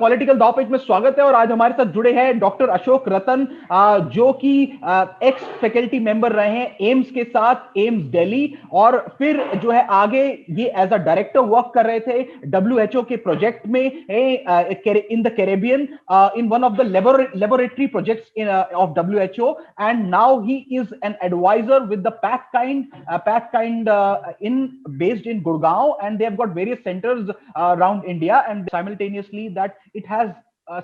Political दावपेच में स्वागत है और आज हमारे साथ जुड़े हैं डॉक्टर अशोक रतन, जो कि एक्स फैकल्टी मेंबर रहे हैं एम्स के साथ, एम्स दिल्ली, और फिर जो है आगे ये एज अ डायरेक्टर वर्क कर रहे थे डब्ल्यूएचओ के प्रोजेक्ट में in the Caribbean, in one of the laboratory projects of WHO, and now he is an advisor with the PathKind in based in Gurgaon, and they have got various centers around India, and simultaneously that it has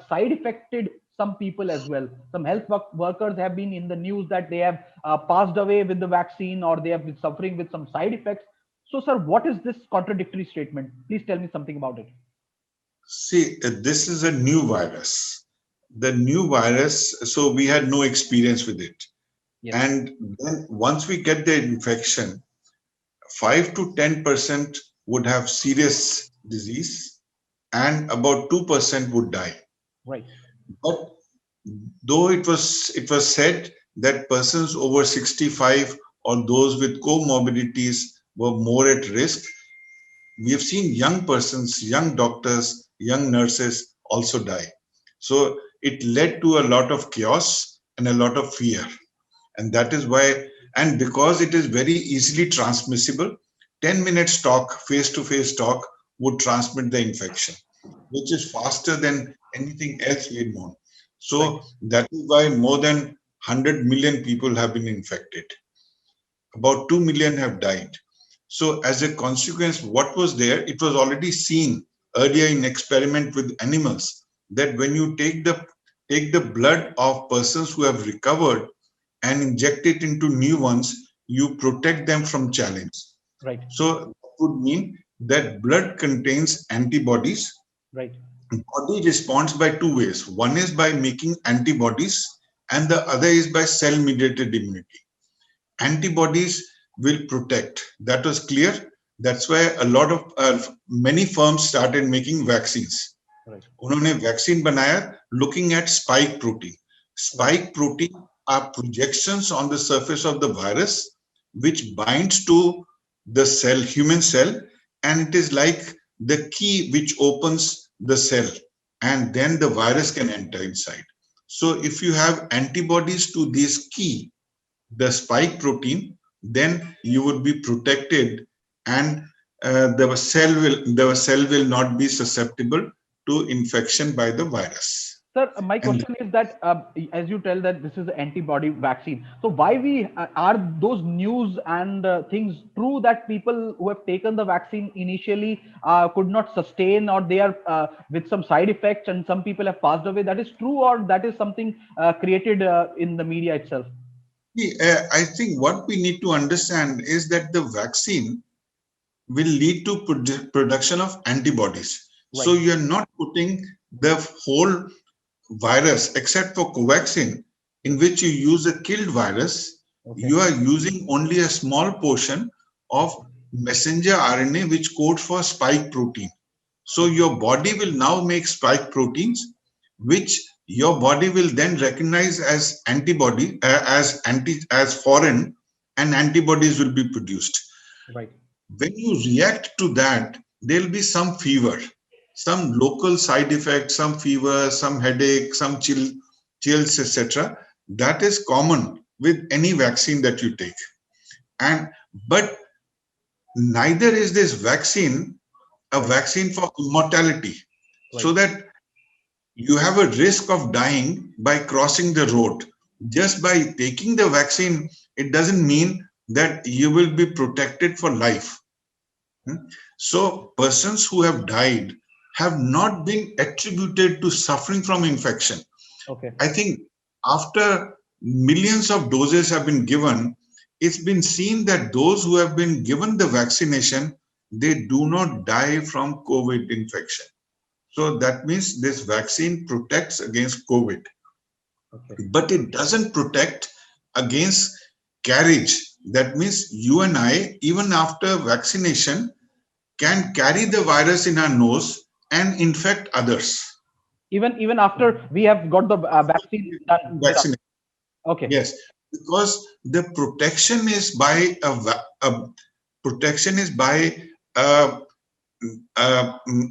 side affected some people as well. Some health workers have been in the news that they have passed away with the vaccine, or they have been suffering with some side effects. So, sir, what is this contradictory statement? Please tell me something about it. See, this is a new virus. The new virus, so we had no experience with it. Yes. And then once we get the infection, 5 to 10% would have serious disease and about 2% would die. Right. But though it was said that persons over 65 or those with comorbidities were more at risk, we have seen young persons, young doctors, young nurses also die. So it led to a lot of chaos and a lot of fear. And that is why, and because it is very easily transmissible, 10 minutes talk, face-to-face talk would transmit the infection, which is faster than anything else we had known. So right. That is why more than 100 million people have been infected. About 2 million have died. So as a consequence, what was there, it was already seen earlier in experiment with animals that when you take the blood of persons who have recovered and inject it into new ones, you protect them from challenge. Right. So that would mean that blood contains antibodies. Right. Body responds by two ways. One is by making antibodies, and the other is by cell-mediated immunity. Antibodies will protect. That was clear. That's why a lot of many firms started making vaccines. Right. उन्होंने vaccine बनाया looking at spike protein. Spike protein are projections on the surface of the virus which binds to the cell, human cell, and it is like the key which opens the cell, and then the virus can enter inside. So if you have antibodies to this key, the spike protein, then you would be protected, and the cell will not be susceptible to infection by the virus. Sir, my question is that as you tell that this is an antibody vaccine, so why we are those news and things true that people who have taken the vaccine initially could not sustain, or they are with some side effects, and some people have passed away? That is true, or that is something created in the media itself? I think what we need to understand is that the vaccine will lead to production of antibodies. Right. So you're not putting the whole virus, except for Covaxin, in which you use a killed virus. Okay. You are using only a small portion of messenger RNA which codes for spike protein. So your body will now make spike proteins, which your body will then recognize as antibody, as foreign, and antibodies will be produced. Right. When you react to that, there will be some fever, some local side effects, some fever, some headache, some chills, etc. That is common with any vaccine that you take. But neither is this vaccine a vaccine for immortality. Right. So that you have a risk of dying by crossing the road. Just by taking the vaccine, it doesn't mean that you will be protected for life. So persons who have died have not been attributed to suffering from infection. Okay. I think after millions of doses have been given, it's been seen that those who have been given the vaccination, they do not die from COVID infection. So that means this vaccine protects against COVID. Okay. But it doesn't protect against carriage. That means you and I, even after vaccination, can carry the virus in our nose and infect others. Even after we have got the vaccine done. Vaccination. Okay. Yes, because the protection is by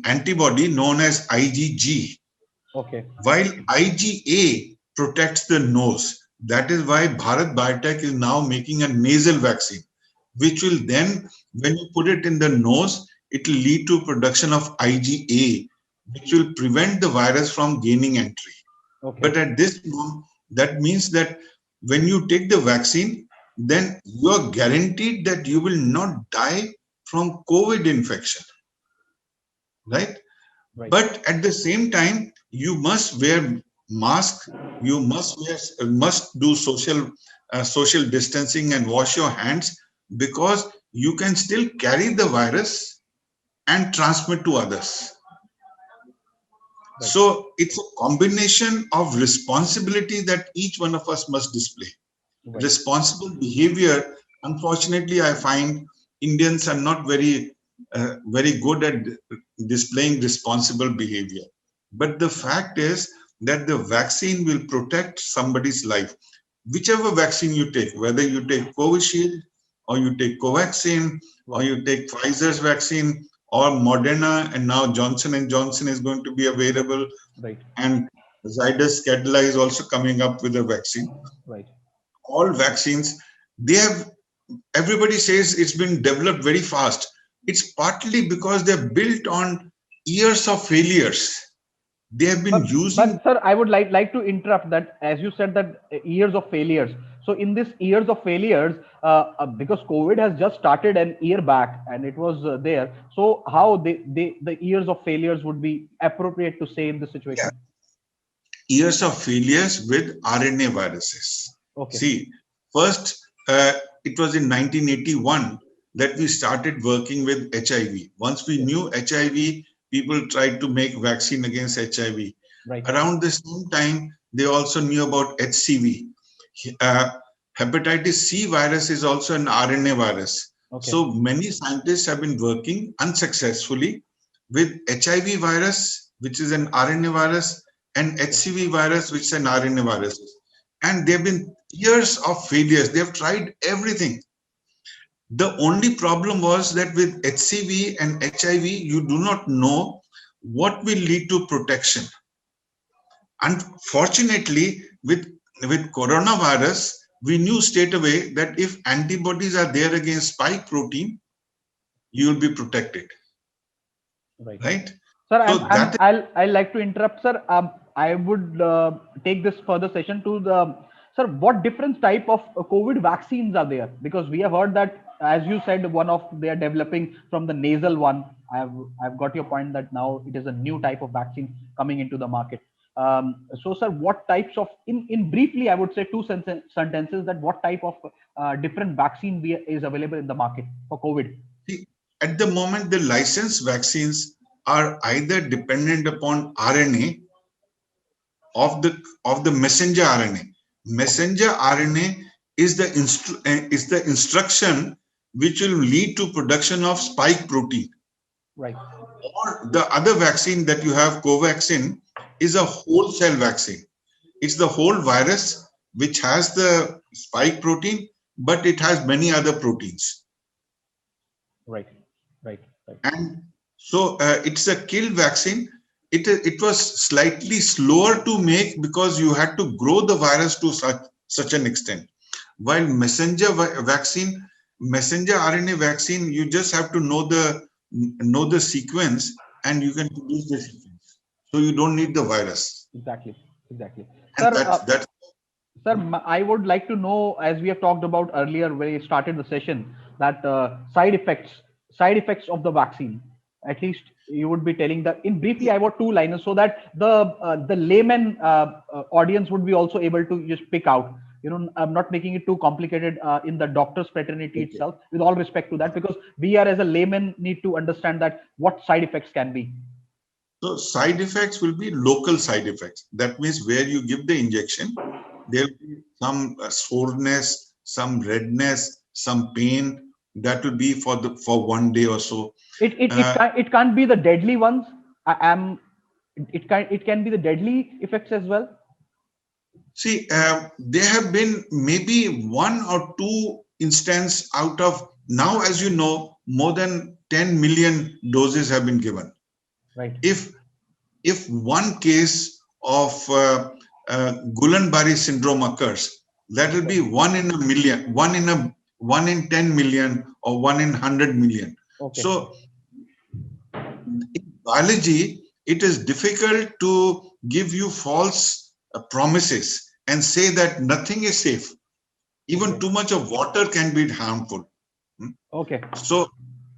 antibody known as IgG. Okay. while IgA protects the nose. That is why Bharat Biotech is now making a nasal vaccine, which will then, when you put it in the nose, it will lead to production of IgA, which will prevent the virus from gaining entry. Okay. But at this moment, that means that when you take the vaccine, then you are guaranteed that you will not die from COVID infection, right? Right. But at the same time, you must wear mask. You must do social distancing and wash your hands, because you can still carry the virus and transmit to others. Right. So it's a combination of responsibility that each one of us must display. Right. Responsible behavior, unfortunately, I find Indians are not very good at displaying responsible behavior. But the fact is that the vaccine will protect somebody's life. Whichever vaccine you take, whether you take Covishield or you take Covaxin or you take Pfizer's vaccine or Moderna, and now Johnson and Johnson is going to be available, Right. and Zydus Cadila is also coming up with a vaccine. Right. All vaccines, they have, everybody says it's been developed very fast. It's partly because they're built on years of failures. They have been using. But sir, I would like to interrupt that, as you said that years of failures. So in this years of failures, because COVID has just started an year back and it was there. So how the years of failures would be appropriate to say in this Yeah, situation? years of failures with RNA viruses. Okay. See, first, it was in 1981 that we started working with HIV. Once we knew HIV, people tried to make vaccine against HIV. Right. Around the same time, they also knew about HCV. Uh, Hepatitis C virus is also an RNA virus. Okay. So many scientists have been working unsuccessfully with HIV virus, which is an RNA virus, and HCV virus, which is an RNA virus. And there have been years of failures. They have tried everything. The only problem was that with HCV and HIV, you do not know what will lead to protection. Unfortunately, with coronavirus, we knew straight away that if antibodies are there against spike protein, you will be protected, Right. right? Sir, So that I'll like to interrupt, sir. I would take this further session to the sir. What different type of COVID vaccines are there? Because we have heard that, as you said, one of they are developing from the nasal one. I've got your point that now it is a new type of vaccine coming into the market. So, sir, what types of in briefly, I would say sentences that what type of different vaccine is available in the market for COVID? at the moment the licensed vaccines are either dependent upon RNA of the messenger RNA. Messenger RNA is the instruction which will lead to production of spike protein. Right. Or the other vaccine that you have, Covaxin, is a whole cell vaccine. It's the whole virus which has the spike protein, but it has many other proteins. Right. Right. Right. And so it's a kill vaccine. It was slightly slower to make because you had to grow the virus to such an extent. While messenger RNA vaccine, you just have to know the sequence and you can produce the sequence. So you don't need the virus. Exactly. Exactly. And Sir, that's sir, I would like to know, as we have talked about earlier when we started the session, that side effects of the vaccine. At least you would be telling that in briefly. I want two liners so that the layman audience would be also able to just pick out. You know, I'm not making it too complicated in the doctors fraternity itself. With all respect to that, because we are as a layman need to understand that what side effects can be. So side effects will be local side effects. That means where you give the injection, there will be some soreness, some redness, some pain. That will be for 1 day or so. It can't be the deadly ones. I am. It can be the deadly effects as well. See, there have been maybe one or two instances out of now, as you know, more than 10 million doses have been given. Right. If one case of Guillain-Barré syndrome occurs, that will be 1 in a million, 1 in 10 million, or 1 in 100 million. Okay. So in biology, it is difficult to give you false promises and say that nothing is safe. Even Okay. too much of water can be harmful. Okay. So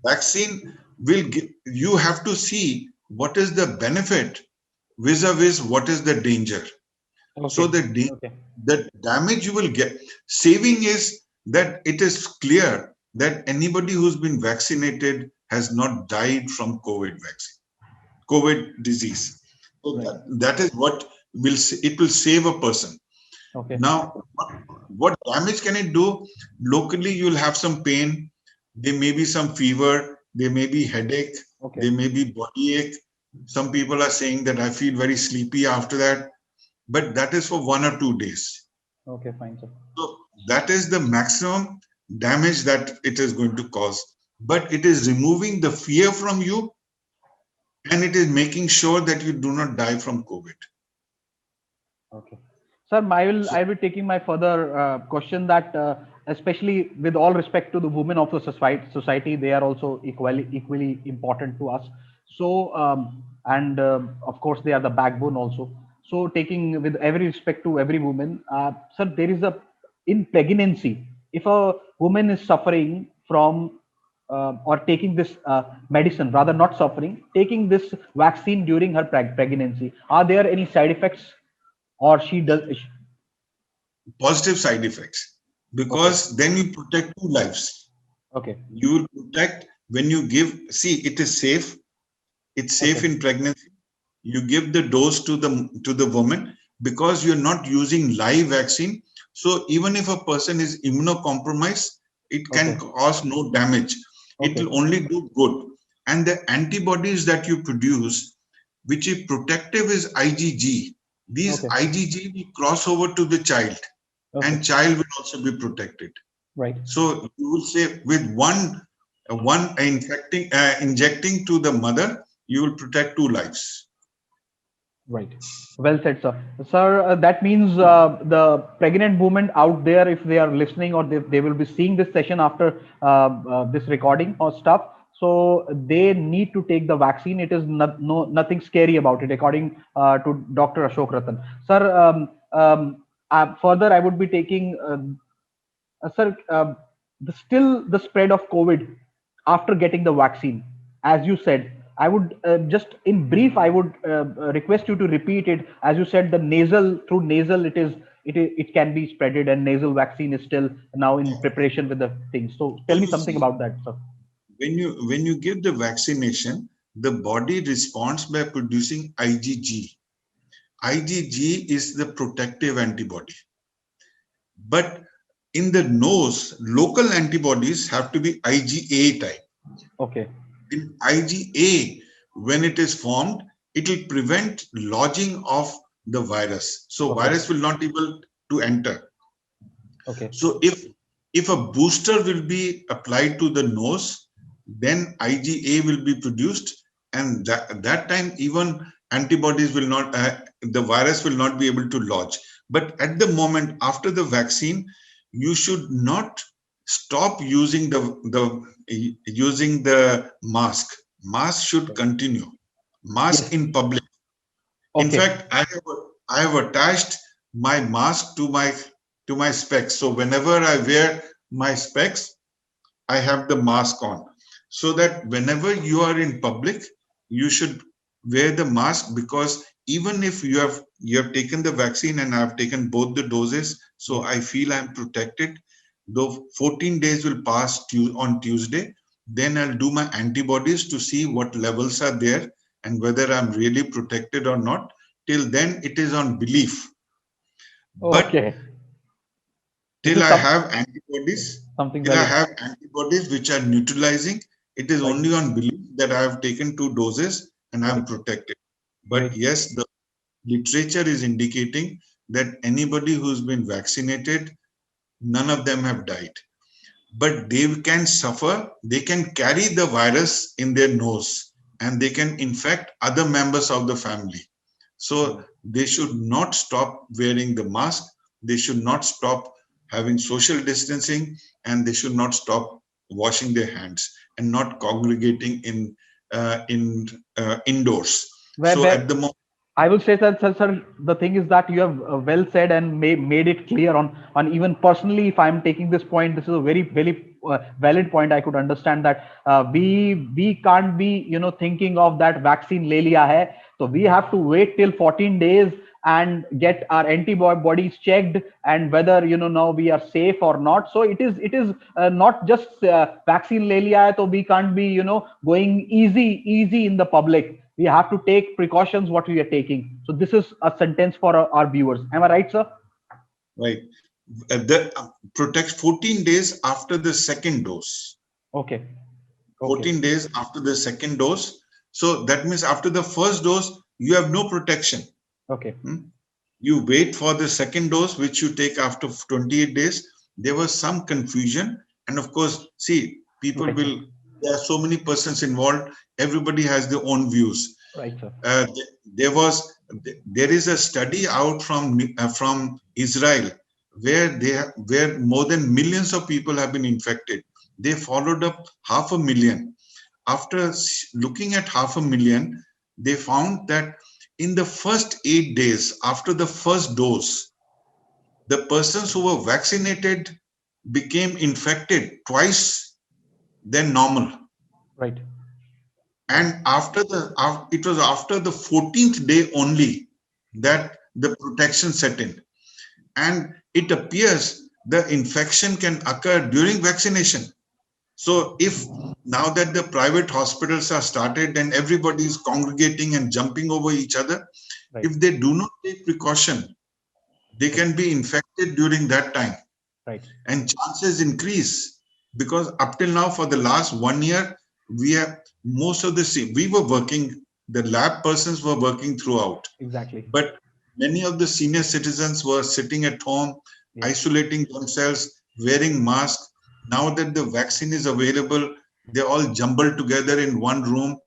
vaccine will give, you have to see what is the benefit vis-a-vis what is the danger. So Okay. the damage you will get, saving is that it is clear that anybody who's been vaccinated has not died from COVID disease. So Right. that is what it will save a person. Okay. Now, what damage can it do? Locally, you'll have some pain. There may be some fever. There may be headache. Okay. There may be body ache. Some people are saying that I feel very sleepy after that, but that is for 1 or 2 days. Okay, fine, sir. So that is the maximum damage that it is going to cause. But it is removing the fear from you, and it is making sure that you do not die from COVID. Okay. Sir, I will be taking my further question that especially with all respect to the women of the society, they are also equally important to us. So and of course they are the backbone also. So taking with every respect to every woman, sir, there is a in pregnancy, if a woman is suffering from or taking this medicine, rather not suffering, taking this vaccine during her pregnancy, are there any side effects, or she does? Positive side effects, Okay. because then you protect 2 lives. Okay. You will protect when you give. See, it is safe. It's safe Okay. in pregnancy. You give the dose to the woman because you're not using live vaccine. So even if a person is immunocompromised, it can Okay. cause no damage. It Okay. will only do good. And the antibodies that you produce, which is protective, is IgG. These Okay. IgG will cross over to the child, Okay. and child will also be protected. Right. So you will say with one injecting to the mother, you will protect 2 lives. Right. Well said, sir. Sir, that means the pregnant women out there, if they are listening or they will be seeing this session after this recording or stuff, so they need to take the vaccine. It is nothing scary about it, according to Dr. Ashok Ratan. Sir, further, I would be taking, sir, still the spread of COVID after getting the vaccine, as you said. I would just in brief, I would request you to repeat it. As you said, the nasal, through nasal, it can be spreaded, and nasal vaccine is still now in preparation with the things. So So tell me you something see, about that, sir. when you give the vaccination, the body responds by producing IgG. IgG is the protective antibody. But in the nose, local antibodies have to be IgA type. Okay. In IgA, when it is formed, it will prevent lodging of the virus. So Okay. virus will not be able to enter. Okay. So if a booster will be applied to the nose, then IgA will be produced, and that time even antibodies will not, the virus will not be able to lodge. But at the moment after the vaccine, you should not stop using the mask. Mask should continue. Mask Yes. in public. In Okay. fact, I have attached my mask to my specs. So whenever I wear my specs, I have the mask on. So that whenever you are in public, you should wear the mask, because even if you have taken the vaccine, and I have taken both the doses, so Yes. I feel I'm protected. Though 14 days will pass on Tuesday, then I'll do my antibodies to see what levels are there and whether I'm really protected or not. Till then, it is on belief. But Okay. This till is I have something till I valid, have antibodies which are neutralizing, it is right? only on belief that I have taken 2 doses and Right. I'm protected. Great. But yes, the literature is indicating that anybody who's been vaccinated, none of them have died. But they can suffer, they can carry the virus in their nose, and they can infect other members of the family. So they should not stop wearing the mask. They should not stop having social distancing, and they should not stop washing their hands and not congregating in indoors. So where at the moment, I will say that, sir, the thing is that you have well said and made it clear on even personally. If I'm taking this point, this is a very valid point. I could understand that we can't be thinking of that vaccine le liya hai, so we have to wait till 14 days and get our antibodies checked, and whether now we are safe or not. So it is not just vaccine le liya hai, so we can't be going easy in the public. We have to take precautions what we are taking. So this is a sentence for our viewers. Am I right, sir? right, the protect 14 days after the second dose. Okay. 14 days after the second dose. So that means after the first dose, you have no protection. Okay. You wait for the second dose, which you take after 28 days. There was some confusion. And of course, see, people will, there are so many persons involved. Everybody has their own views. Right, sir. There is a study out from Israel where more than millions of people have been infected. They followed up 500,000. After looking at 500,000, they found that in the first 8 days after the first dose, the persons who were vaccinated became infected twice than normal. Right. And it was after the 14th day only that the protection set in. And it appears the infection can occur during vaccination. So if now that the private hospitals are started and everybody is congregating and jumping over each other, Right. if they do not take precaution, they can be infected during that time. Right. And chances increase, because up till now, for the last 1 year, we have the lab persons were working throughout. Exactly. But many of the senior citizens were sitting at home, isolating themselves, wearing masks. Now that the vaccine is available, they're all jumbled together in one room,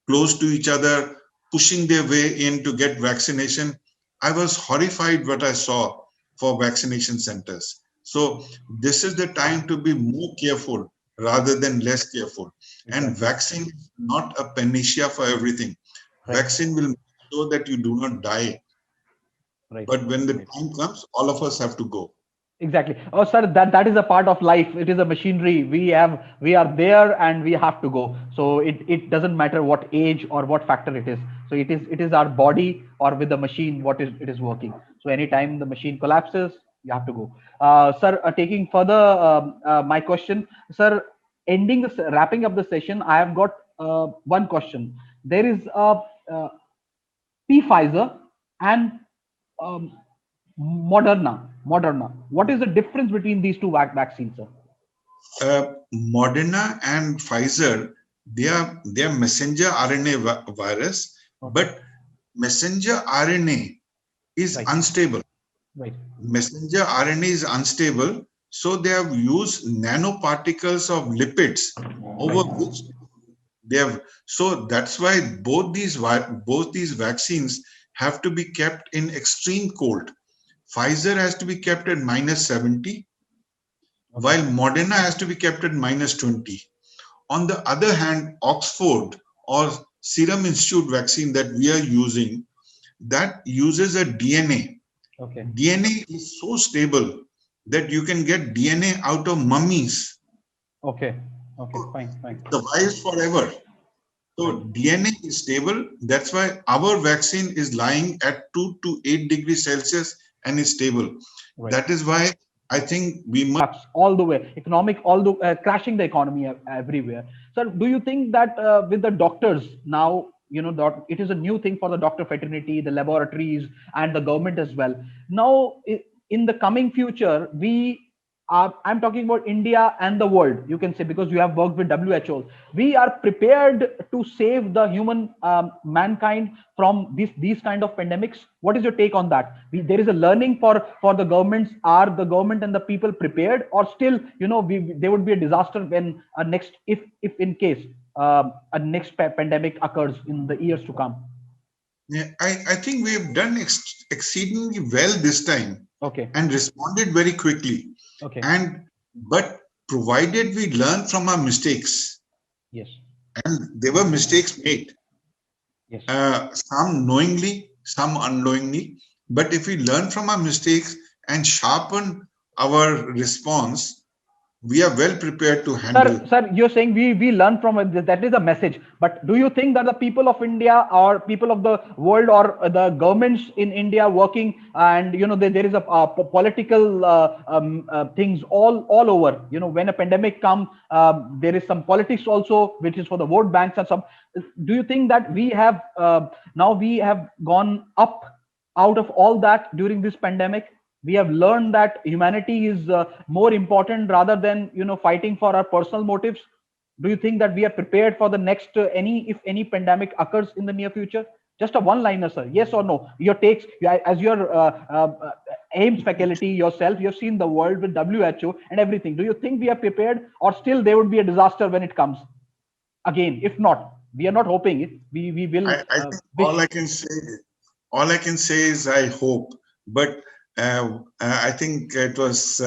close to each other, pushing their way in to get vaccination. I was horrified what I saw for vaccination centers. So this is the time to be more careful rather than less careful. Exactly. And vaccine is not a panacea for everything. Right. Vaccine will make sure that you do not die. Right. But when the time comes, all of us have to go. Exactly. Oh, sir, that is a part of life. It is a machinery. We are there and we have to go. So it doesn't matter what age or what factor it is. So it is our body or with the machine what is it is working. So anytime the machine collapses, you have to go. Sir, taking further my question, sir, wrapping up the session, I have got one question. There is a Pfizer and um, Moderna. What is the difference between these two vaccines, sir? Moderna and Pfizer, they are messenger RNA virus, but messenger RNA is unstable. Right. Messenger RNA is unstable, so they have used nanoparticles of lipids over which they have. So that's why both these vaccines have to be kept in extreme cold. Pfizer has to be kept at -70, while Moderna has to be kept at -20. On the other hand, Oxford or Serum Institute vaccine that we are using, that uses a DNA. Okay. DNA is so stable that you can get DNA out of mummies. Okay. Fine. Survives forever. So DNA is stable. That's why our vaccine is lying at 2 to 8 degrees Celsius and is stable. Right. That is why I think we must all the way crashing the economy everywhere. So do you think that with the doctors now, it is a new thing for the doctor fraternity, the laboratories, and the government as well. Now, in the coming future, I'm talking about India and the world, you can say, because you have worked with WHO. We are prepared to save the human mankind from these kind of pandemics. What is your take on that? There is a learning for the governments. Are the government and the people prepared, or still, there would be a disaster when if in case a next pandemic occurs in the years to come? Yeah, I think we have done exceedingly well this time Okay. and responded very quickly. Okay. And but provided we learn from our mistakes, Yes. and there were mistakes made, Yes. some knowingly, some unknowingly. But if we learn from our mistakes and sharpen our response, we are well prepared to handle. Sir, you're saying we learn from it. That is a message. But do you think that the people of India or people of the world or the governments in India working, and there is a political things all over. When a pandemic comes, there is some politics also, which is for the vote banks and some. Do you think that we have now we have gone up out of all that during this pandemic? We have learned that humanity is more important rather than fighting for our personal motives. Do you think that we are prepared for the next any pandemic occurs in the near future? Just a one liner, sir. Yes or no? Your takes, as your AIMS faculty yourself, you've seen the world with WHO and everything. Do you think we are prepared, or still there would be a disaster when it comes again? If not, we are not hoping it. We will I think wish. all I can say is I hope, but I think it was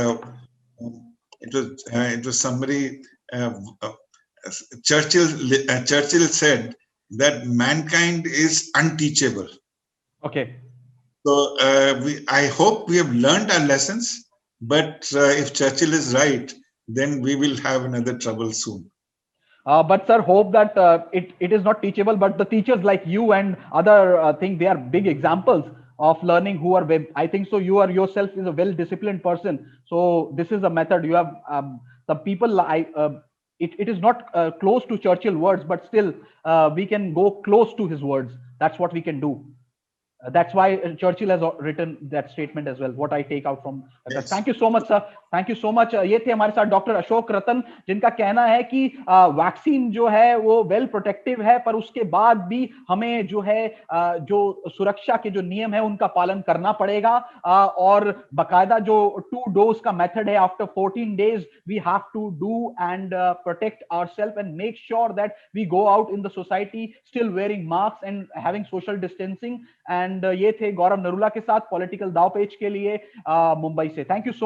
somebody. Uh, uh, Churchill said that mankind is unteachable. Okay. So I hope we have learned our lessons. But if Churchill is right, then we will have another trouble soon. But sir, hope that it is not teachable, but the teachers like you and other thing, they are big examples of learning who are well. I think so. You are yourself is a well disciplined person. So this is a method you have. Some people, it is not close to Churchill words, but still we can go close to his words. That's what we can do. That's why Churchill has written that statement as well. What I take out from that. Yes. Thank you so much, sir. Thank you so much. ये थे हमारे साथ doctor Ashok रतन, जिनका कहना है कि vaccine जो है वो वेल प्रोटेक्टिव है, पर उसके बाद भी हमें जो है जो सुरक्षा के जो नियम है उनका पालन करना पड़ेगा, और बकायदा जो 2 डोज का मेथड है, after 14 days we have to do and protect ourselves and make sure that we go out in the society still wearing masks and having social distancing. And ये थे गौरव नरूला के साथ पॉलिटिकल दाव पेच के लिए मुंबई से। Thank you so